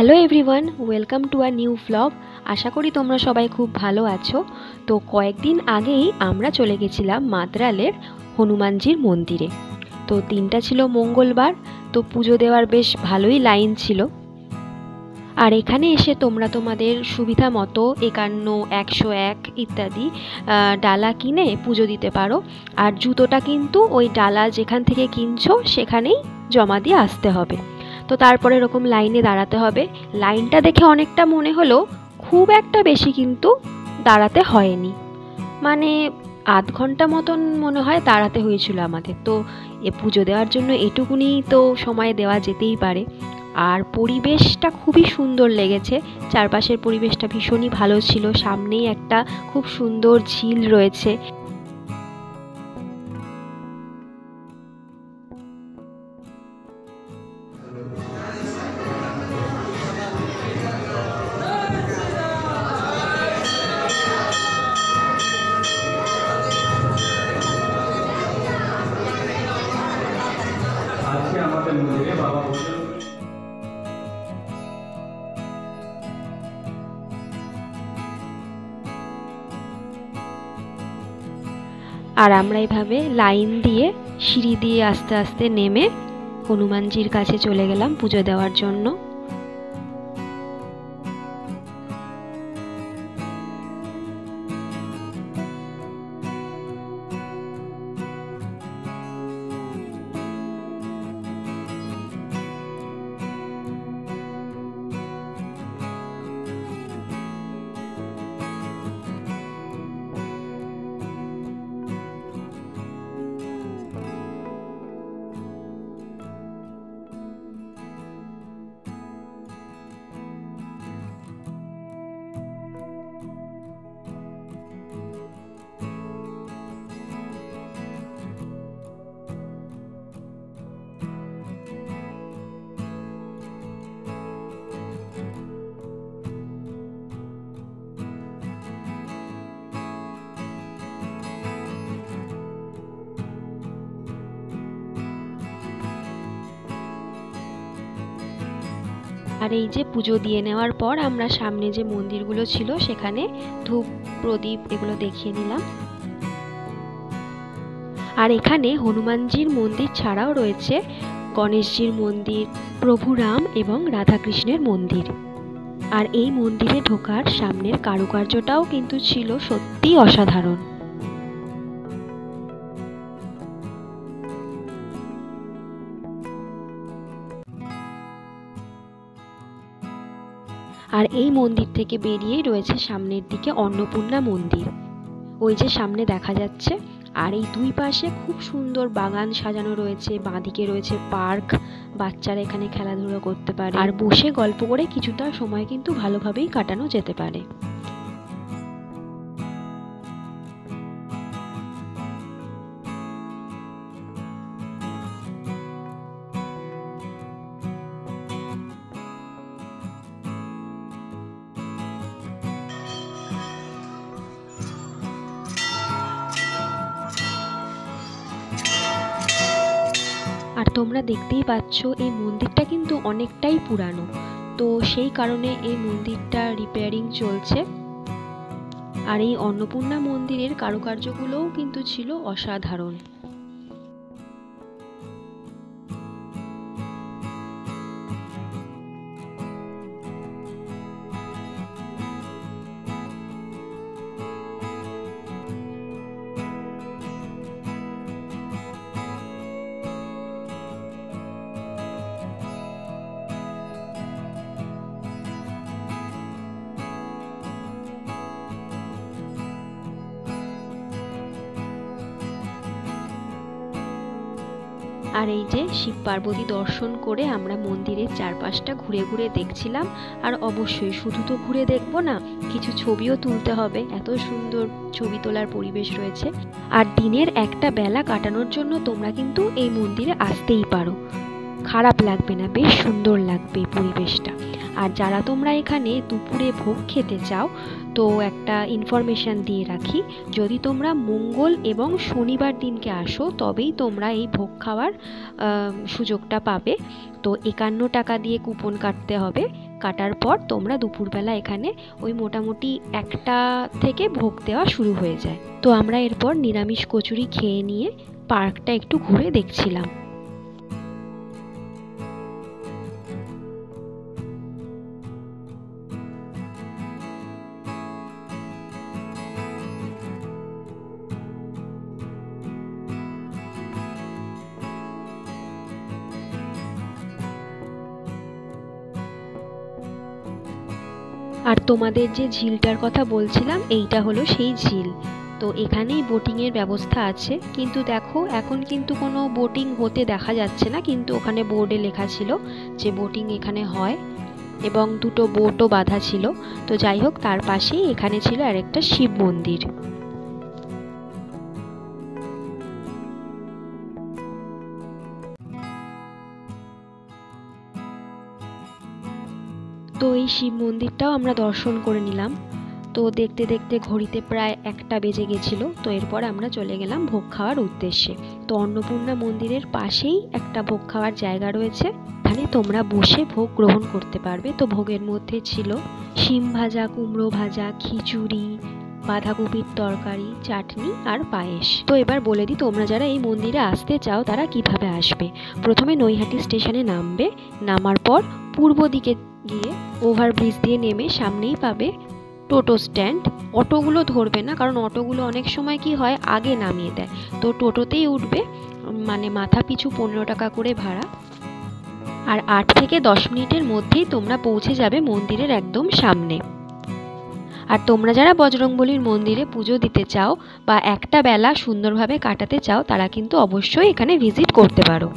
Hello everyone, welcome to a new blog. আশা করি তোমরা সবাই খুব ভালো আছো। তো কয়েকদিন আগেই আমরা চলে গেছিলাম মাদ্রালের হনুমানজির মন্দিরে। তো দিনটা ছিল মঙ্গলবার, তো পুজো দেওয়ার বেশ ভালোই লাইন ছিল। আর এখানে এসে তোমরা তোমাদের সুবিধা মতো 51, 101 ইত্যাদি ডালা কিনে পুজো দিতে পারো। আর জুতোটা কিন্তু ওই ডালা যেখান থেকে কিনছো সেখানেই জমা দিয়ে আসতে হবে। তো তারপরে এরকম লাইনে দাঁড়াতে হবে। লাইনটা দেখে অনেকটা মনে হলো খুব একটা বেশি কিন্তু দাঁড়াতে হয়নি, মানে আধ ঘন্টা মতন মনে হয় দাঁড়াতে হয়েছিল আমাদের। তো এ পুজো দেওয়ার জন্য এটুকুনি তো সময় দেওয়া যেতেই পারে। আর পরিবেশটা খুবই সুন্দর লেগেছে, চারপাশের পরিবেশটা ভীষণই ভালো ছিল। সামনেই একটা খুব সুন্দর ঝিল রয়েছে। আজকে আমাদের মন্দিরে বাবা ভোজন আর আমরা এভাবে লাইন দিয়ে সিঁড়ি দিয়ে আস্তে আস্তে নেমে হনুমানজির কাছে চলে গেলাম পুজো দেওয়ার জন্য। আর এই যে পুজো দিয়ে নেওয়ার পর আমরা সামনে যে মন্দিরগুলো ছিল সেখানে ধূপ প্রদীপ এগুলো দেখিয়ে নিলাম। আর এখানে হনুমানজির মন্দির ছাড়াও রয়েছে গণেশজির মন্দির, প্রভু রাম এবং রাধাকৃষ্ণের মন্দির। আর এই মন্দিরে ঢোকার সামনের কারুকার্যটাও কিন্তু ছিল সত্যি অসাধারণ। আর এই মন্দির থেকে বেরিয়েই রয়েছে সামনের দিকে অন্নপূর্ণা মন্দির, ওই যে সামনে দেখা যাচ্ছে। আর এই দুই পাশে খুব সুন্দর বাগান সাজানো রয়েছে, বাঁদিকে রয়েছে পার্ক, বাচ্চারা এখানে খেলাধুলা করতে পারে আর বসে গল্প করে কিছুটা সময় কিন্তু ভালোভাবেই কাটানো যেতে পারে। আর তোমরা দেখতেই পাচ্ছ এই মন্দিরটা কিন্তু অনেকটাই পুরানো, তো সেই কারণে এই মন্দিরটা রিপেয়ারিং চলছে। আর এই অন্নপূর্ণা মন্দিরের কারুকার্যগুলোও কিন্তু ছিল অসাধারণ। আর এই যে শিব পার্বতী দর্শন করে আমরা মন্দিরের চারপাশটা ঘুরে ঘুরে দেখছিলাম। আর অবশ্যই শুধু তো ঘুরে দেখবো না, কিছু ছবিও তুলতে হবে, এত সুন্দর ছবি তোলার পরিবেশ রয়েছে। আর দিনের একটা বেলা কাটানোর জন্য তোমরা কিন্তু এই মন্দিরে আসতেই পারো, খারাপ লাগবে না, বেশ সুন্দর লাগবে পরিবেশটা। আর যারা তোমরা এখানে দুপুরে ভোগ খেতে চাও, তো একটা ইনফরমেশান দিয়ে রাখি, যদি তোমরা মঙ্গল এবং শনিবার দিনকে আসো তবেই তোমরা এই ভোগ খাওয়ার সুযোগটা পাবে। তো 51 টাকা দিয়ে কুপন কাটতে হবে, কাটার পর তোমরা দুপুরবেলা এখানে ওই মোটামুটি 1টা থেকে ভোগ দেওয়া শুরু হয়ে যায়। তো আমরা এরপর নিরামিষ কচুরি খেয়ে নিয়ে পার্কটা একটু ঘুরে দেখছিলাম। আর তোমাদের যে ঝিলটার কথা বলছিলাম, এইটা হলো সেই ঝিল। তো এখানেই বোটিংয়ের ব্যবস্থা আছে, কিন্তু দেখো এখন কিন্তু কোনো বোটিং হতে দেখা যাচ্ছে না, কিন্তু ওখানে বোর্ডে লেখা ছিল যে বোটিং এখানে হয় এবং 2টো বোটও বাঁধা ছিল। তো যাই হোক, তার পাশেই এখানে ছিল আরেকটা শিব মন্দির। তো এই শিব মন্দিরটাও আমরা দর্শন করে নিলাম। তো দেখতে দেখতে ঘড়িতে প্রায় 1টা বেজে গেছিল। তো এরপর আমরা চলে গেলাম ভোগ খাওয়ার উদ্দেশ্যে। তো অন্নপূর্ণা মন্দিরের পাশেই একটা ভোগ খাওয়ার জায়গা রয়েছে, এখানে তোমরা বসে ভোগ গ্রহণ করতে পারবে। তো ভোগের মধ্যে ছিল শিম ভাজা, কুমড়ো ভাজা, খিচুড়ি, বাঁধাকপির তরকারি, চাটনি আর পায়েস। তো এবার বলে দিই, তোমরা যারা এই মন্দিরে আসতে চাও তারা কিভাবে আসবে। প্রথমে নৈহাটি স্টেশনে নামবে, নামার পর পূর্ব দিকে গিয়ে ওভারব্রিজ দিয়ে নেমে সামনেই পাবে টোটো স্ট্যান্ড। অটোগুলো ধরবে না, কারণ অটোগুলো অনেক সময় কি হয় আগে নামিয়ে দেয়। তো টোটোতেই উঠবে, মানে মাথা পিছু 15 টাকা করে ভাড়া। আর 8 থেকে 10 মিনিটের মধ্যেই তোমরা পৌঁছে যাবে মন্দিরের একদম সামনে। আর তোমরা যারা বজরংবলীর মন্দিরে পুজো দিতে চাও বা একটা বেলা সুন্দরভাবে কাটাতে চাও, তারা কিন্তু অবশ্যই এখানে ভিজিট করতে পারো।